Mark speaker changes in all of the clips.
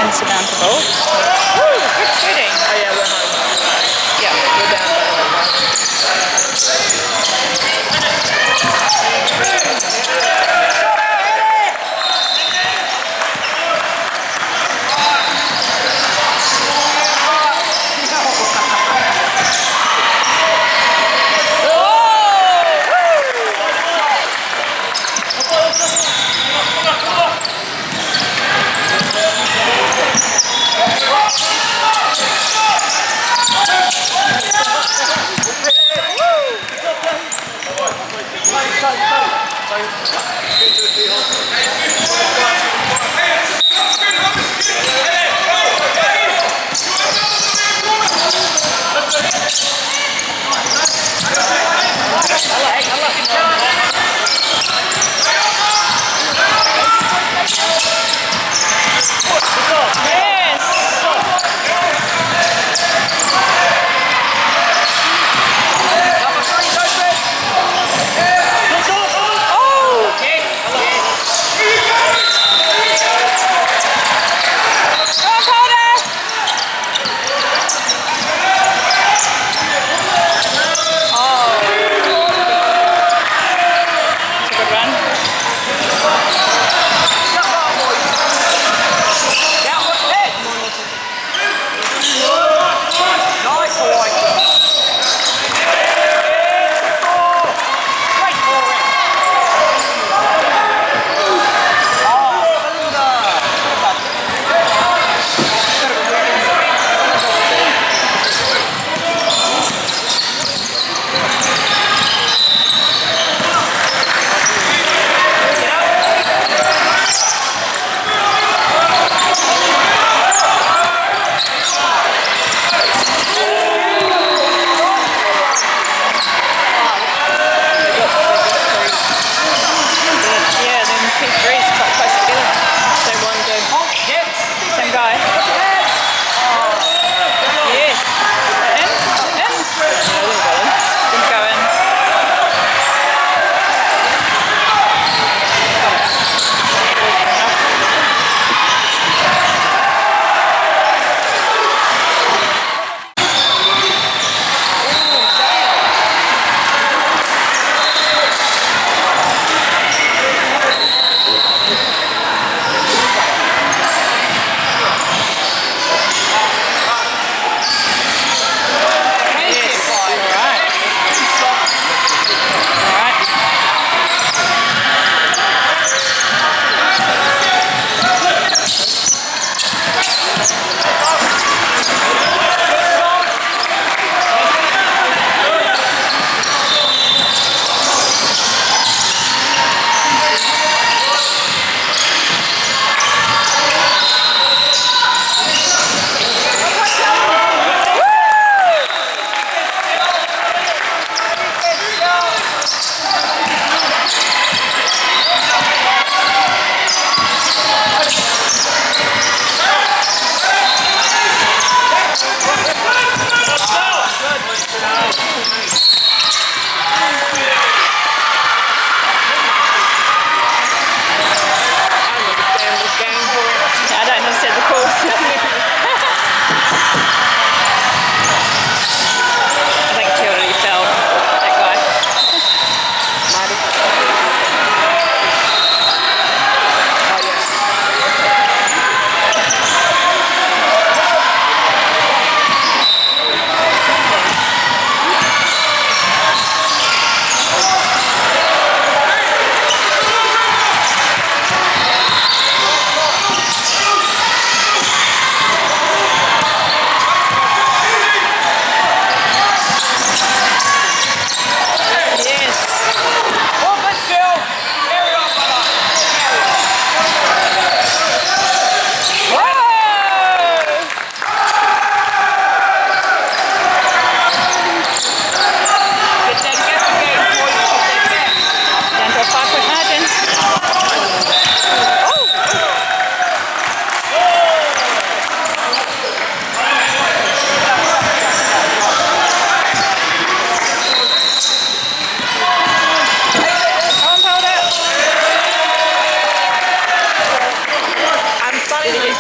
Speaker 1: Insurmountable. Woo, good shooting.
Speaker 2: Oh yeah, we're home.
Speaker 1: Yeah,
Speaker 2: we're down by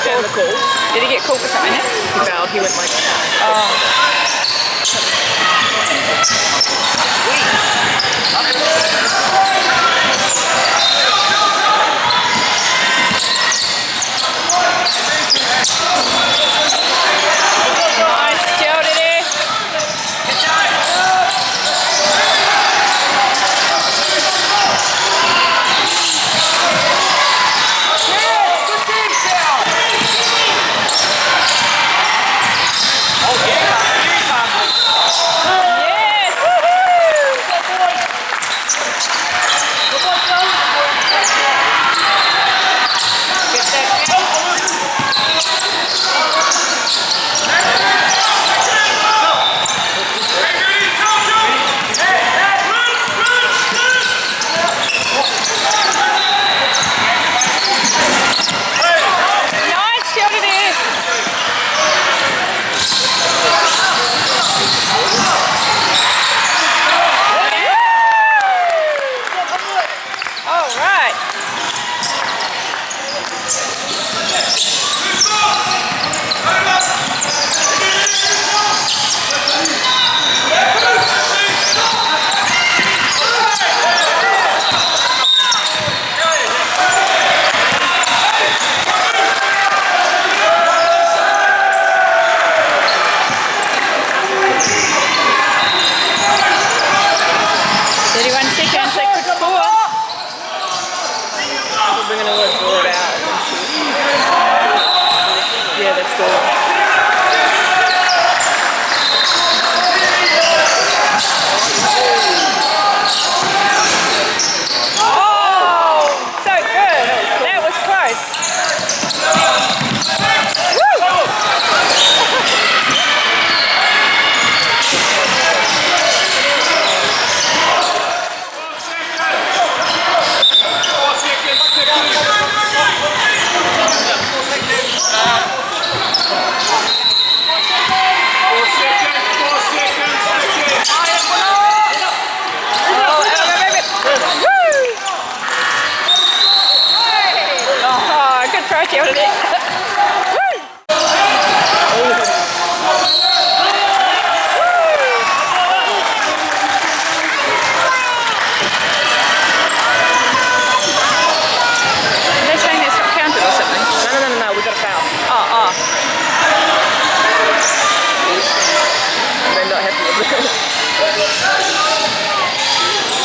Speaker 2: down the call.
Speaker 1: Did he get called for something?
Speaker 2: He fouled. He went like.
Speaker 1: Nice, Joe, did he?
Speaker 2: We're going to let draw it out. Yeah, that's good.
Speaker 1: Oh, so good. That was close. Killed it. They're saying it's not counted or something.
Speaker 2: No, we got a foul.
Speaker 1: Oh.
Speaker 2: They're not happy with it.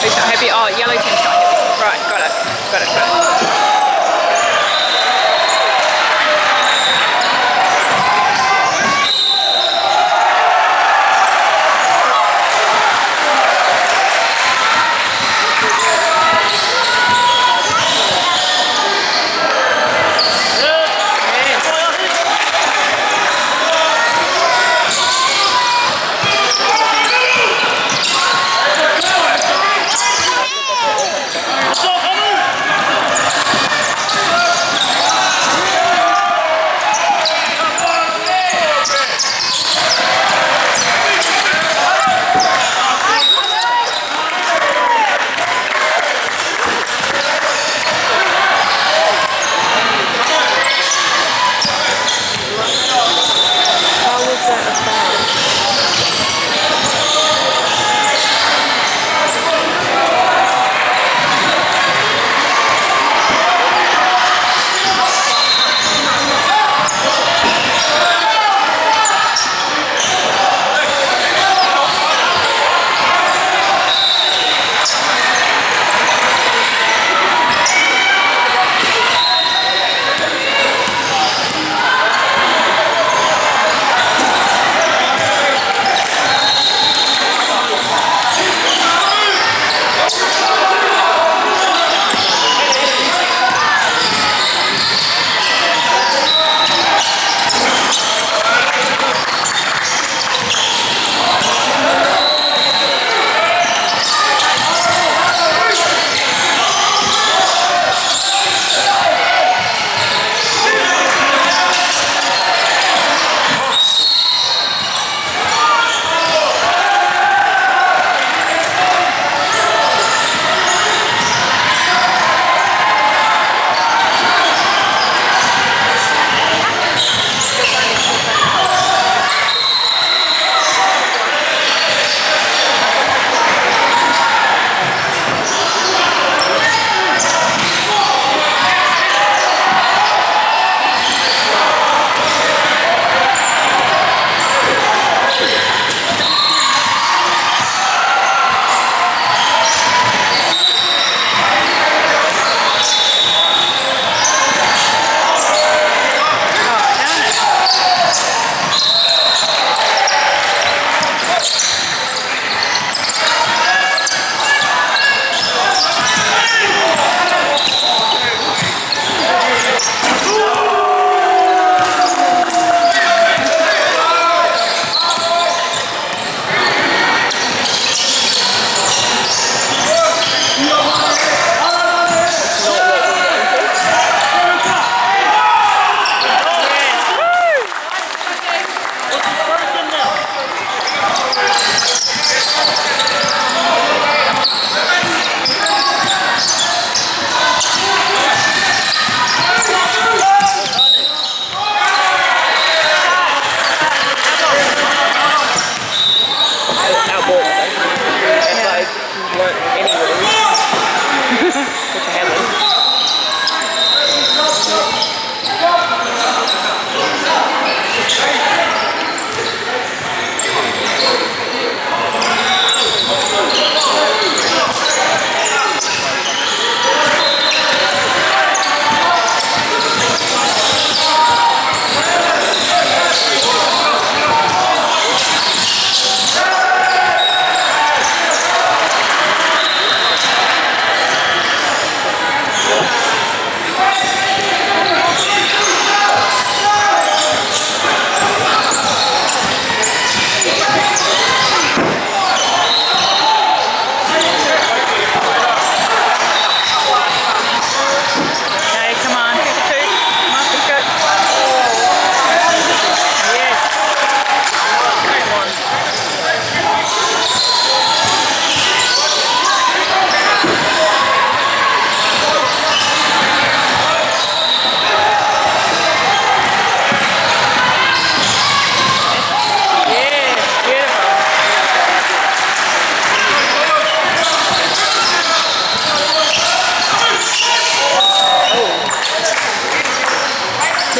Speaker 1: Who's not happy? Oh, yellow team's not happy. Right, got it.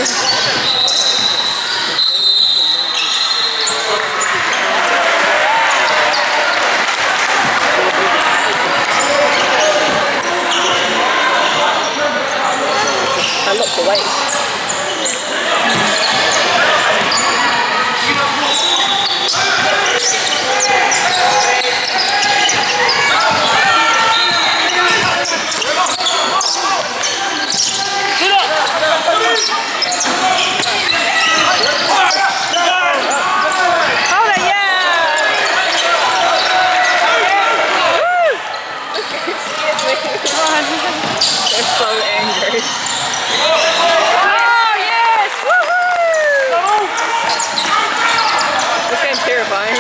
Speaker 2: I looked away. They're so angry.
Speaker 1: Oh, yes! Woohoo!
Speaker 2: This game's terrifying.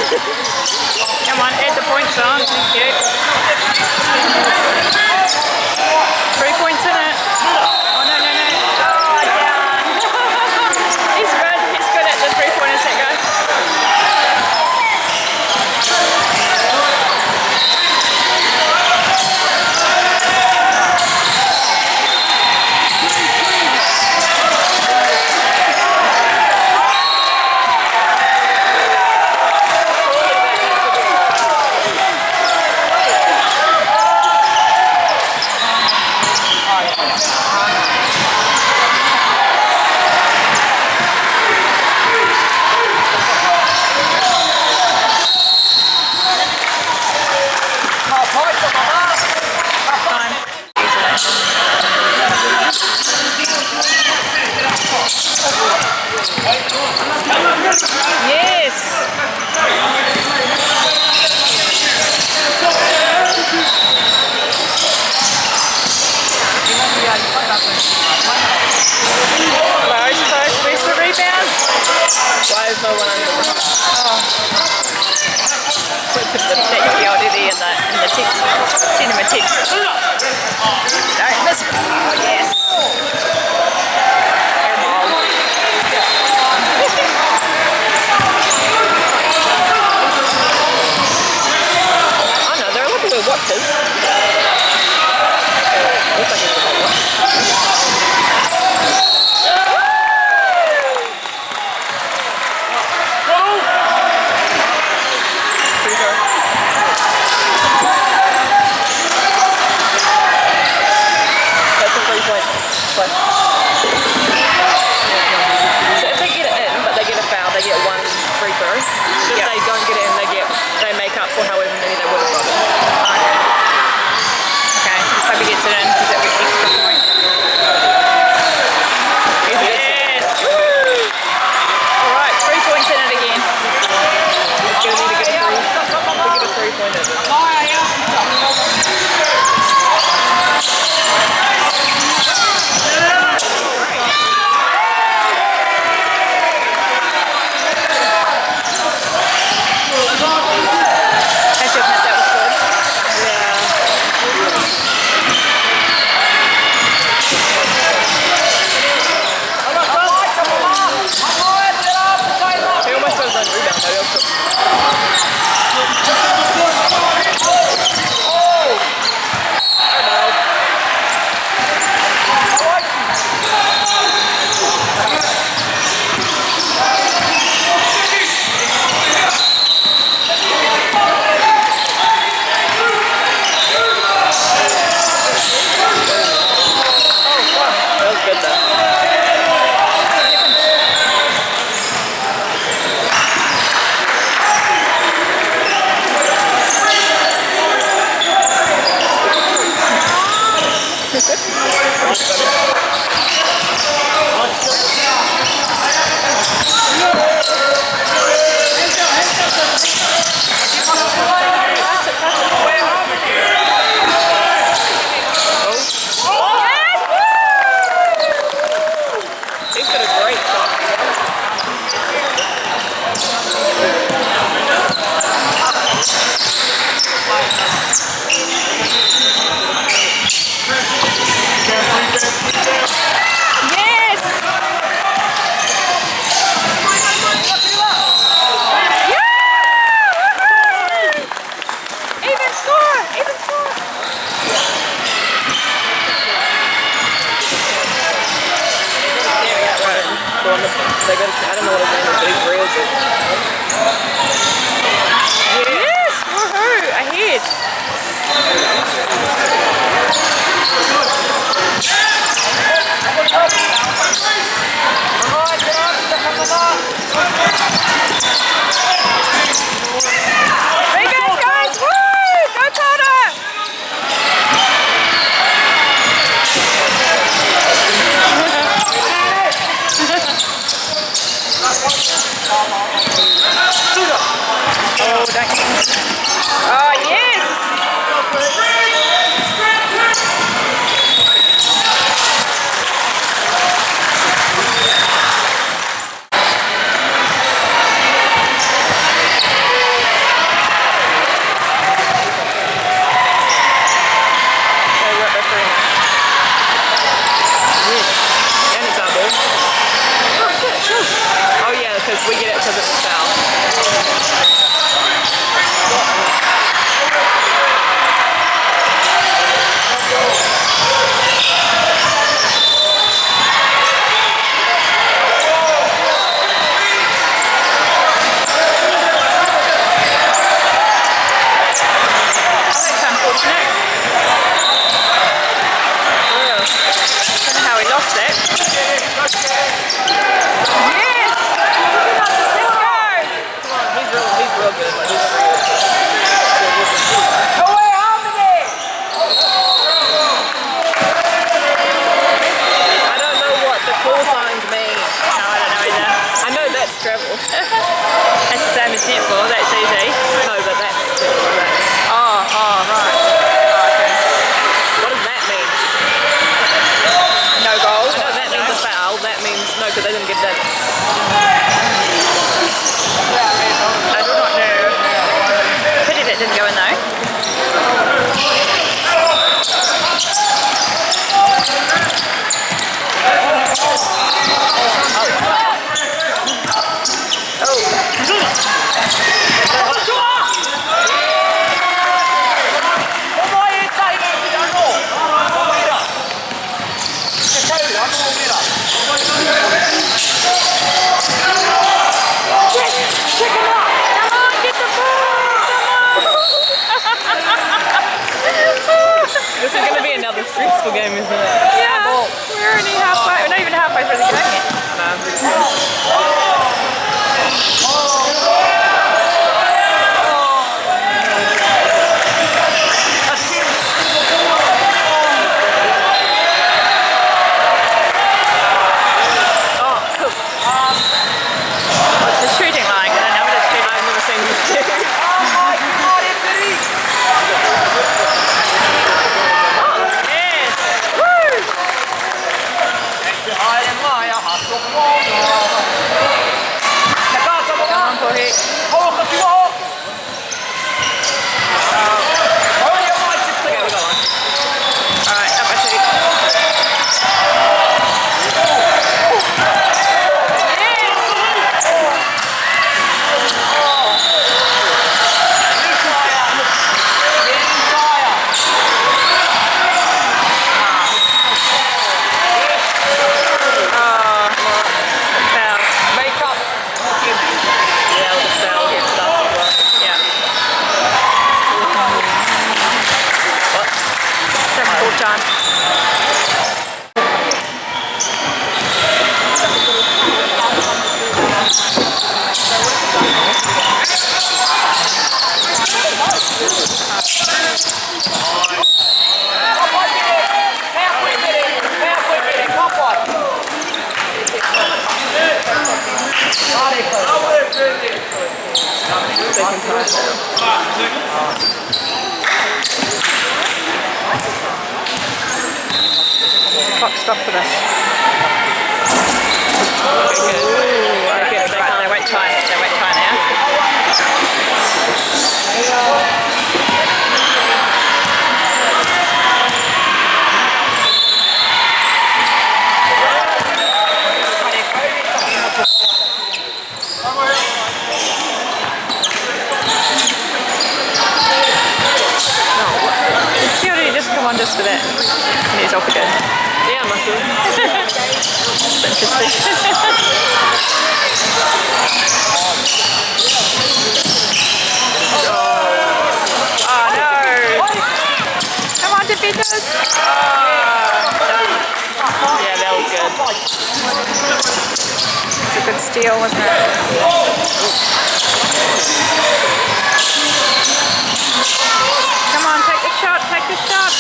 Speaker 1: Come on, add the points on. Thank you. 3 points in it. Oh, no. Oh, down. He's good. He's good at the 3-pointers, that guy.
Speaker 2: Why is no one under? Put the PLDD in the text. Send him a text. Don't miss me. Oh, yes. Oh no, they're a little bit watches. Looks like it's a watch. So if they get it in, but they get a foul, they get 1 free throw. If they don't get it in, they make up for however many they would have gotten.
Speaker 1: Okay, hope he gets it in because it'll be extra point. Yes! Alright, 3 points in it again.
Speaker 2: It's going to need to get a 3-pointer. The one that they got. I don't know what his name is, but he's real good.
Speaker 1: Yes! Woohoo! Ahead! Big guys! Woo! Go Pāora! Oh, don't. Oh, yes!
Speaker 2: And it's our ball. Oh yeah, because we get it because it's a foul.
Speaker 1: That's unfortunate. Don't know how he lost it. Yes! Let's go!
Speaker 2: He's real good. Like, he's real. I don't know what the call signs mean.
Speaker 1: No, I don't know either.
Speaker 2: I know that's travel.
Speaker 1: That's the same as netball, that's easy.
Speaker 2: No, but that's travel.
Speaker 1: Oh, right. Oh, okay.
Speaker 2: What does that mean?
Speaker 1: No goals?
Speaker 2: I know that means a foul. That means no, because they didn't get that.
Speaker 1: I do not know. Pity that didn't go in though.
Speaker 2: This is going to be another stressful game, isn't it?
Speaker 1: Yeah, we're only halfway, we're not even halfway through the game yet. What's the shooting like? I don't know what it's shooting.
Speaker 2: I've never seen this too.
Speaker 1: Yes! Woo! Come on, Pohi.
Speaker 2: Okay, we got one.
Speaker 1: Alright, up I shoot. Foul.
Speaker 2: Make up. Yeah, with the foul and stuff as well.
Speaker 1: Yeah.
Speaker 2: What?
Speaker 1: Second full time.
Speaker 2: Second time now.
Speaker 1: Clock stop for this.
Speaker 2: Okay.
Speaker 1: Okay, right, they won't tie it. They won't tie now. Come on, just for that. And he's off again.
Speaker 2: Yeah, I must have.
Speaker 1: That's interesting. It's a good steal, wasn't it? Come on, take the shot, take the shot.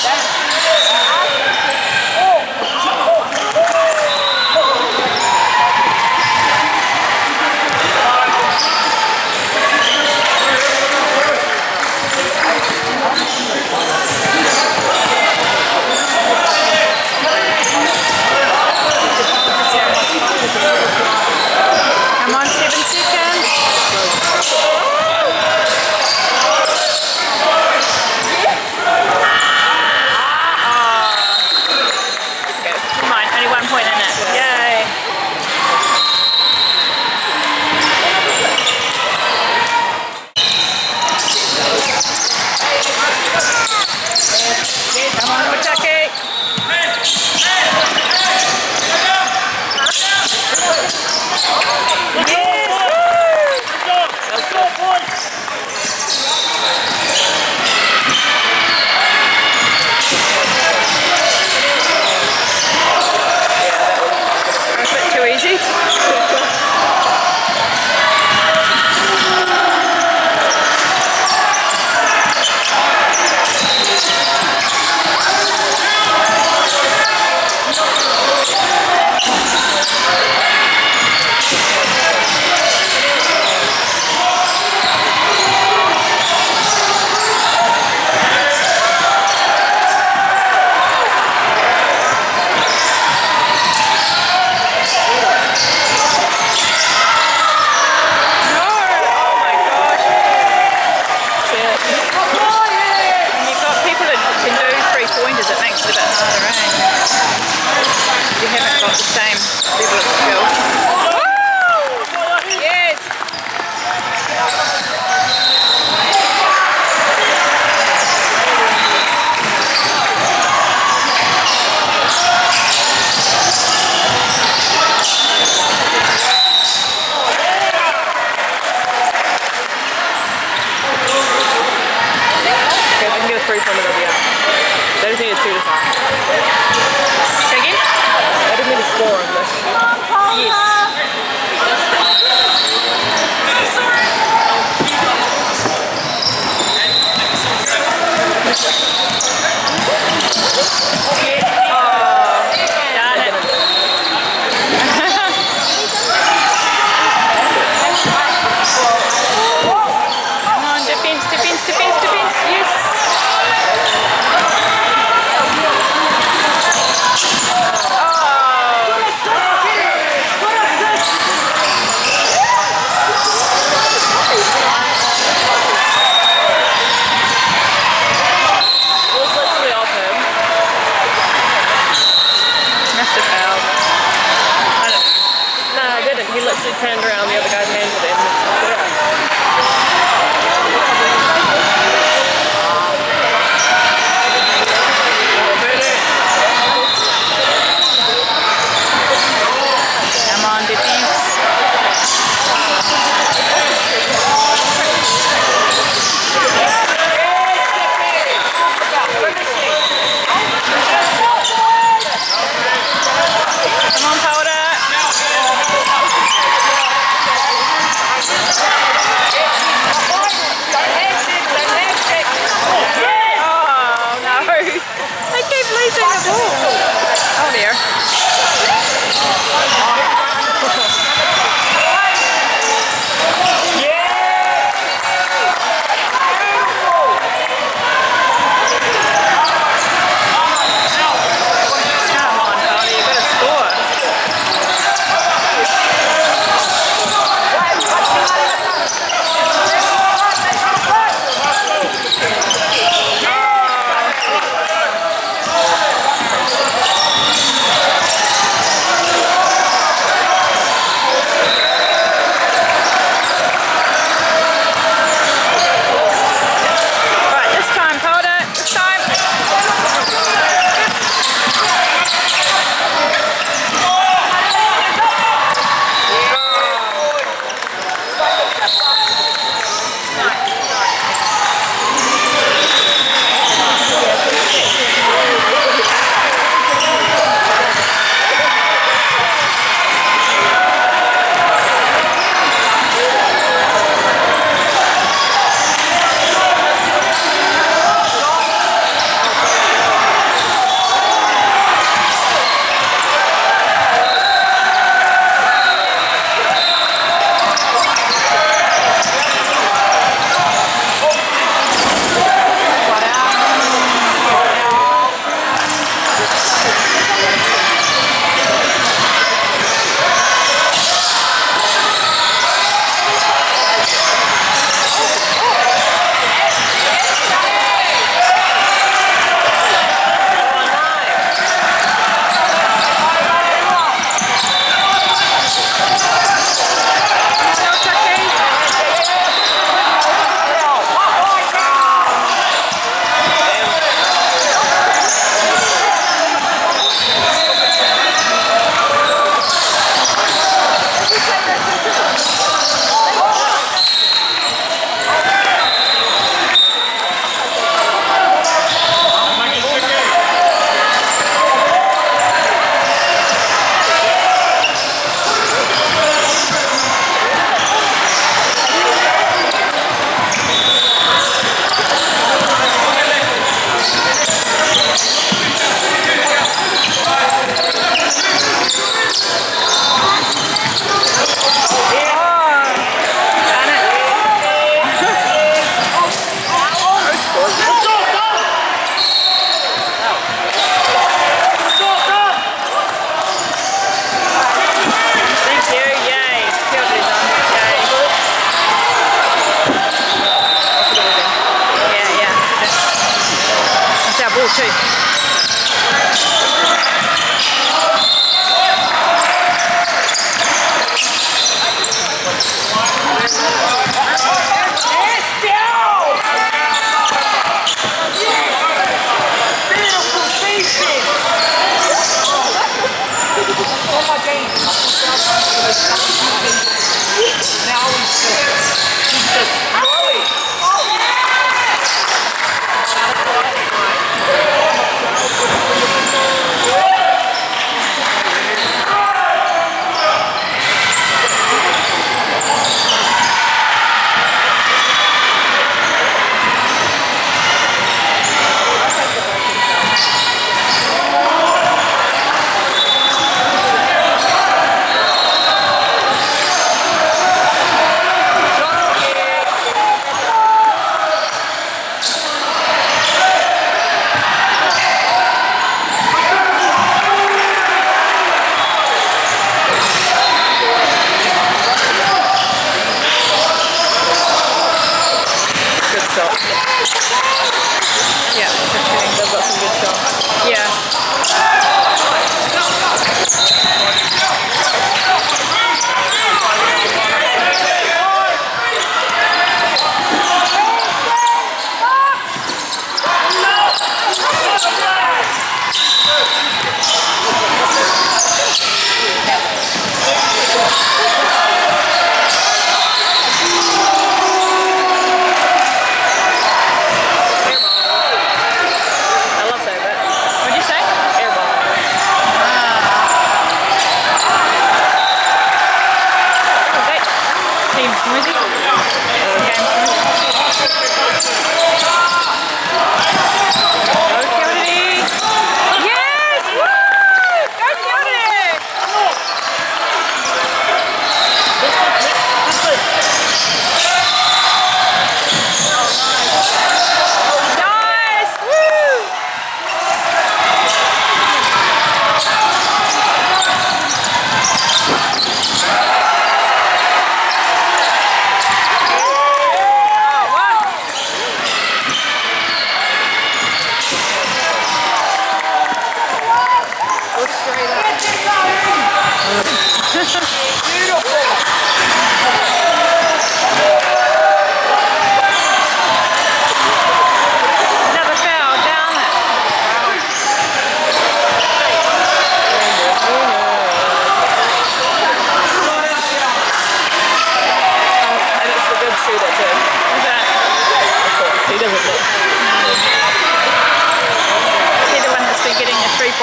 Speaker 1: Come on, 7 seconds. Come on, only 1 point in it. Yay. Come on, Wachaki. That's a bit too easy. Got the same level of skill. Yes!
Speaker 2: Okay, if we can get a 3 from it, it'll be out. They just need a 2 to time.
Speaker 1: Say again?
Speaker 2: I didn't need a score on this.
Speaker 1: Yes. Darn it. Come on, defense, defense, defense, defense. Yes.
Speaker 2: He literally turned around, the other guy's hand with him.
Speaker 1: Come on, defense. Come on, Pāora.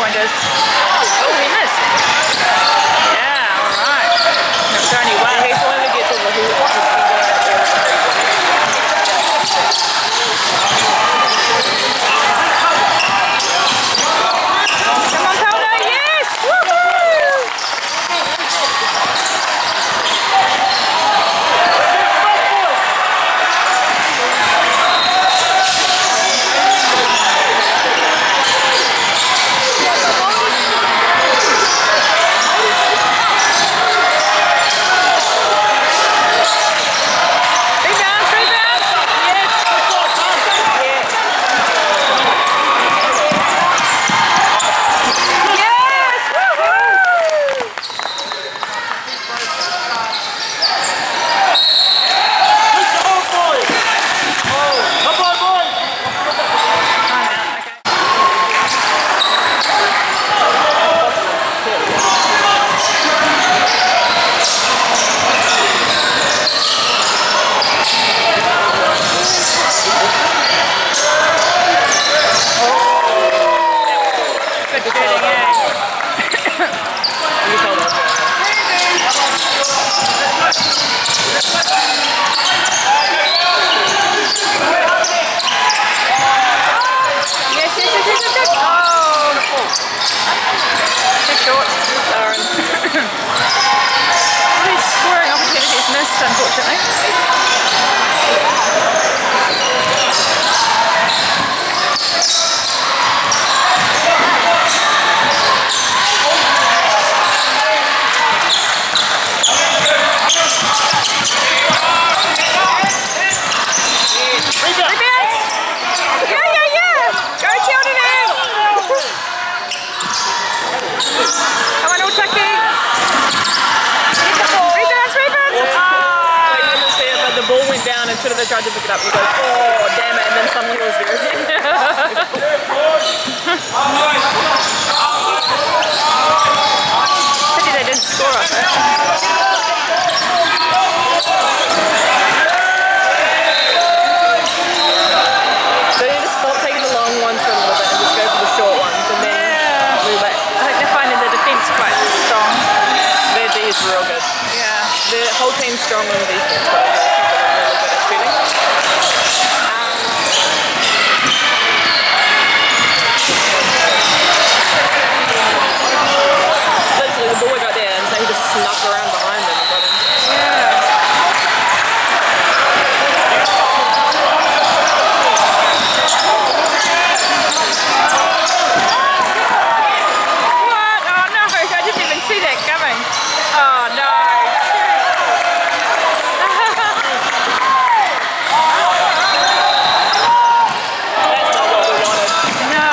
Speaker 1: pointers. Oh, he missed. Yeah, alright. That's only one.
Speaker 2: He's the one that gets all the hoop.
Speaker 1: Come on, Pāora, yes! Woohoo! Unfortunately.
Speaker 2: Should have tried to pick it up. He goes, oh, damn it, and then suddenly he was there.
Speaker 1: Pity they didn't score off it.
Speaker 2: So they just stop taking the long ones for a little bit and just go for the short ones and then move it.
Speaker 1: I think they're finding the defence quite strong.
Speaker 2: Their D is real good.
Speaker 1: Yeah.
Speaker 2: The whole team's strong on the defense, but I think they're really good at shooting. Literally, the ball got there and so he just snuck around behind them and got him.
Speaker 1: What? Oh no, I didn't even see that coming. Oh no.
Speaker 2: That's not what we wanted.
Speaker 1: No.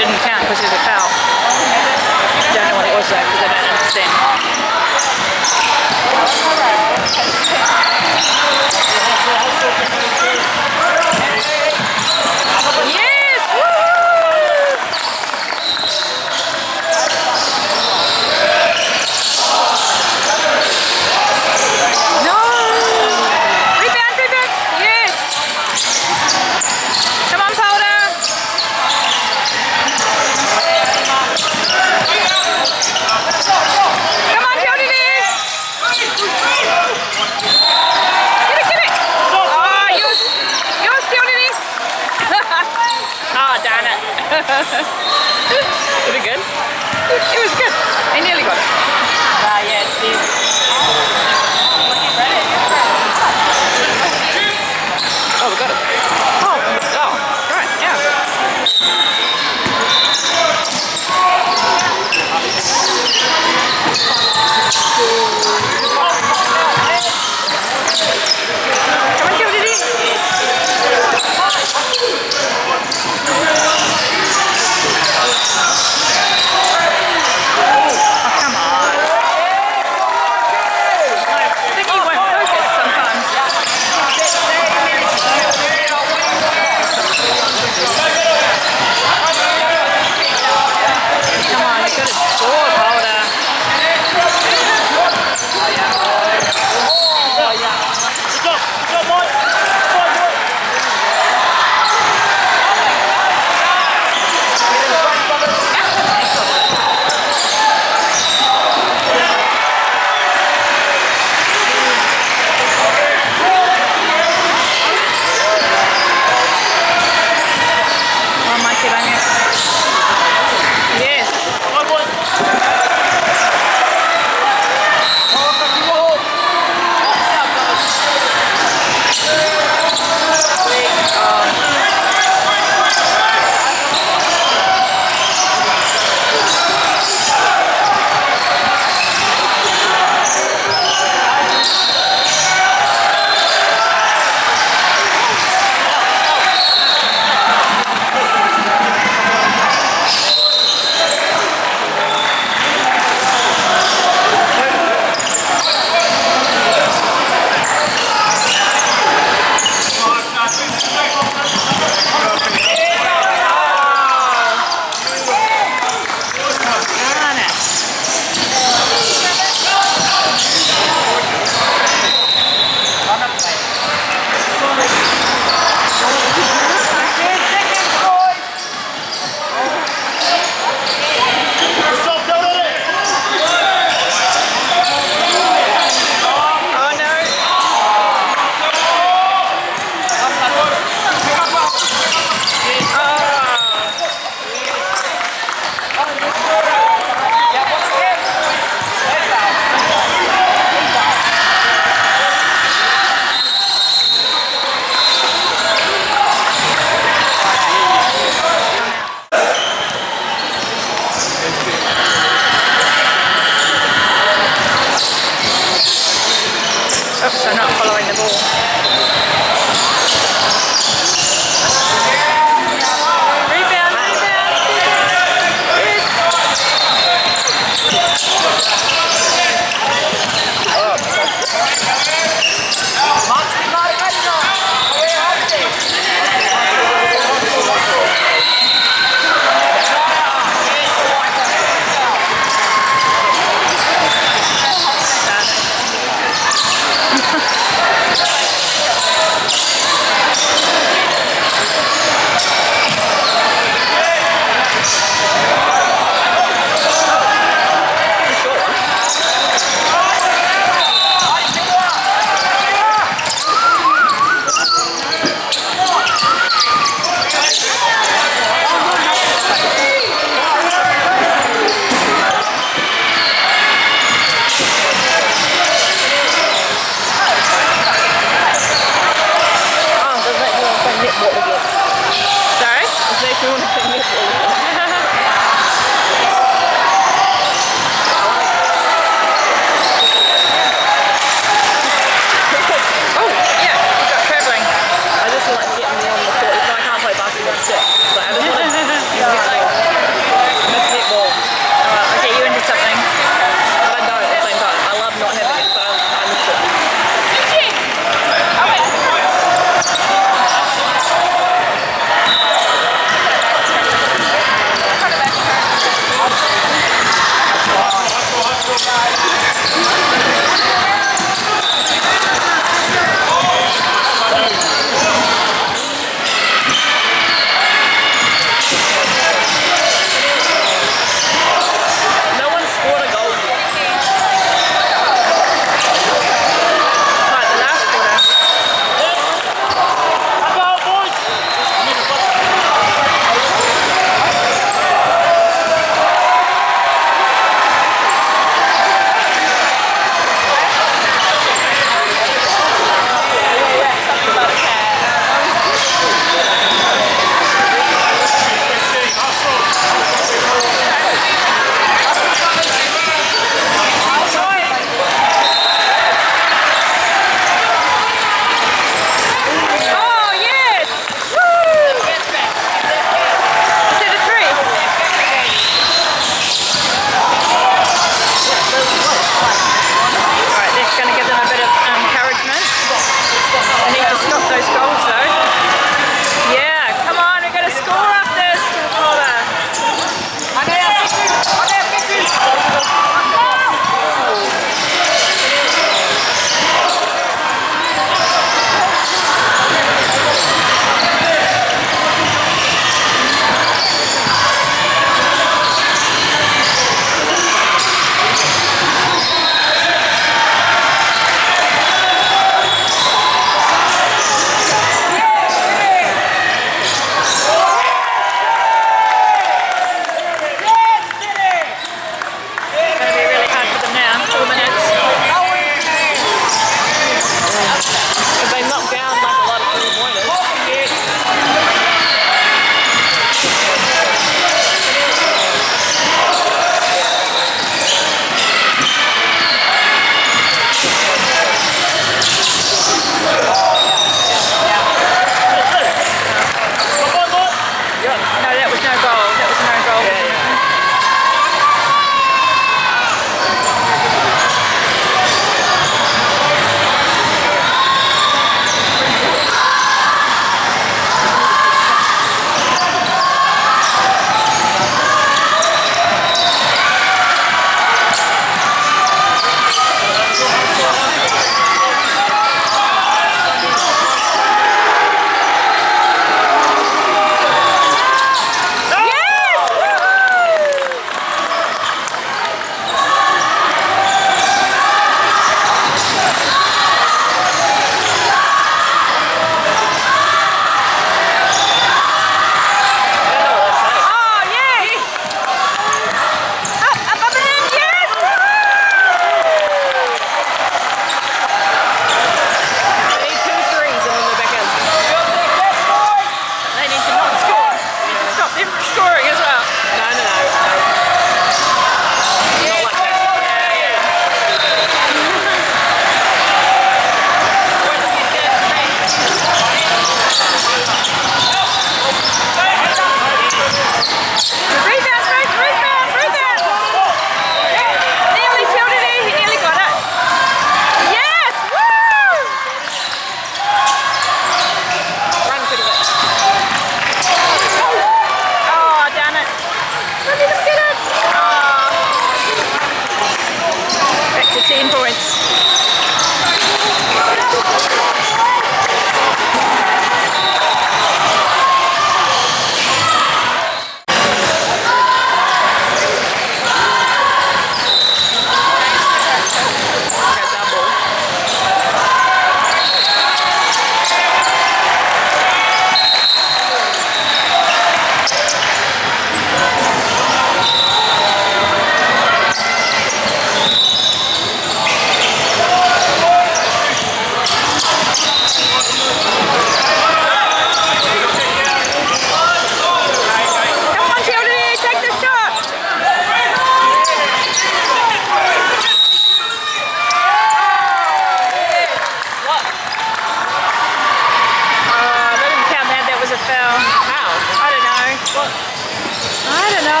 Speaker 1: I don't know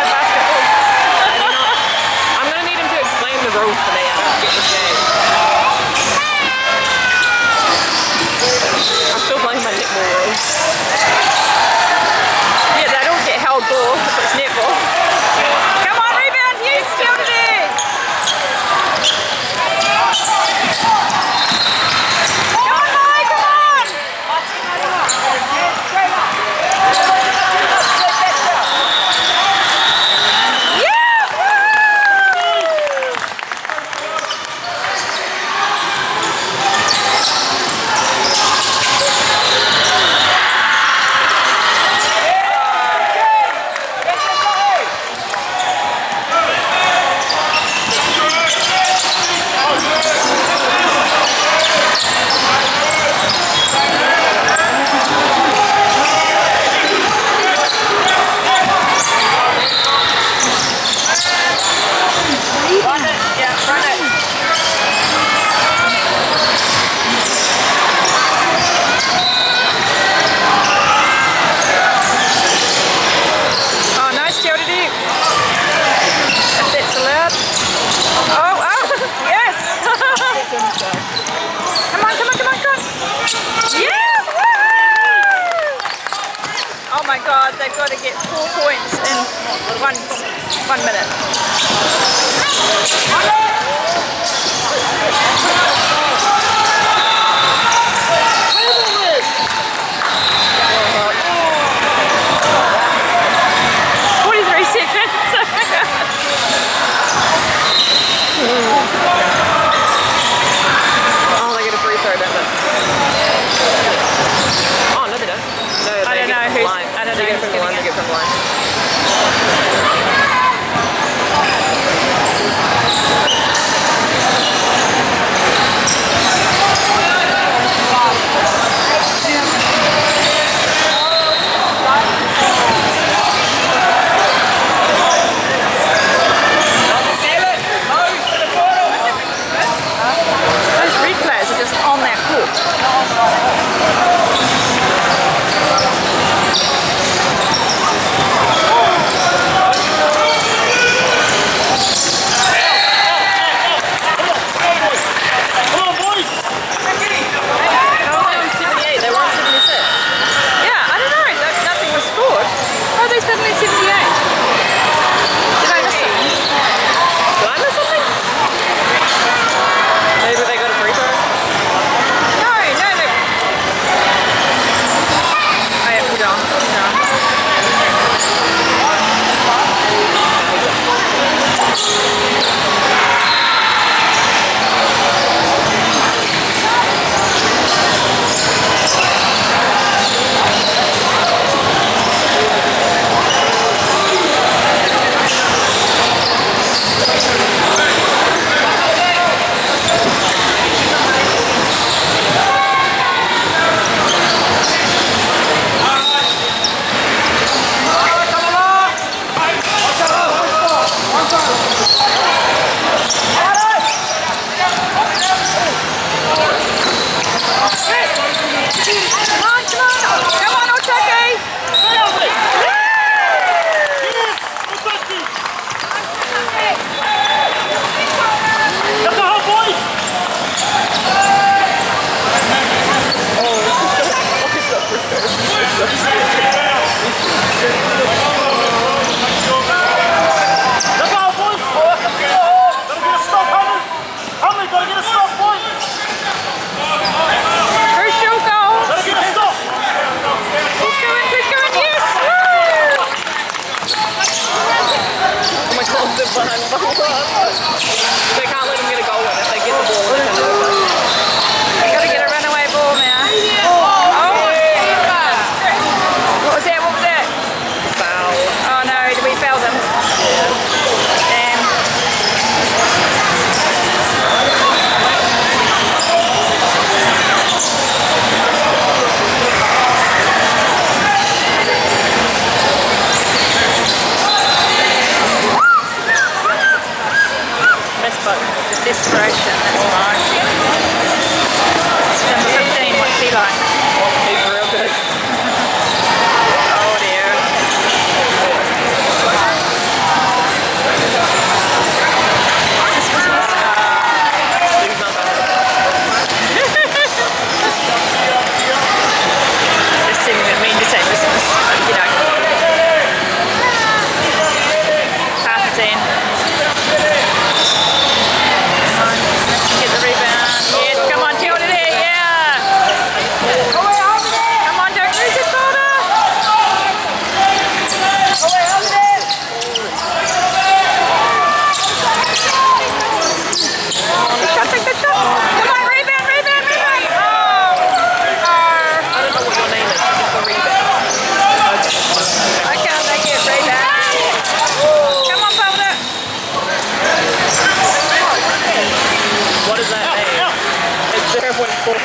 Speaker 1: basketball.
Speaker 2: I'm going to need him to explain the rules to me. I don't get this game. I'm still playing my netball rules.
Speaker 1: Yeah, they don't get held ball if it's netball. Come on, rebound, yes, Tildy! Come on, Mike, come on! Yeah! Woo! Oh, nice tail to do. If that's allowed. Oh, yes! Come on. Yes! Woo! Oh my God, they've got to get 4 points in one minute.
Speaker 2: Oh, they get a free throw, don't they? Oh, no, they don't. No,
Speaker 1: I don't know who's. I don't know
Speaker 2: They get
Speaker 1: who's
Speaker 2: from the line,
Speaker 1: getting
Speaker 2: they
Speaker 1: it.
Speaker 2: get from the line.
Speaker 1: Those red players are just on that court.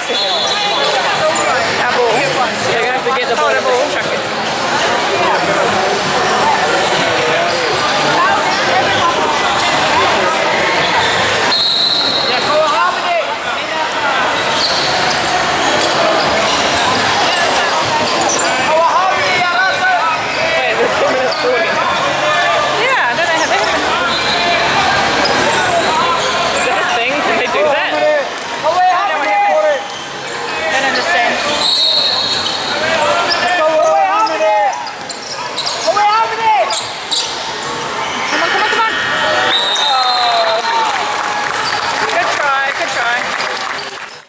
Speaker 2: second.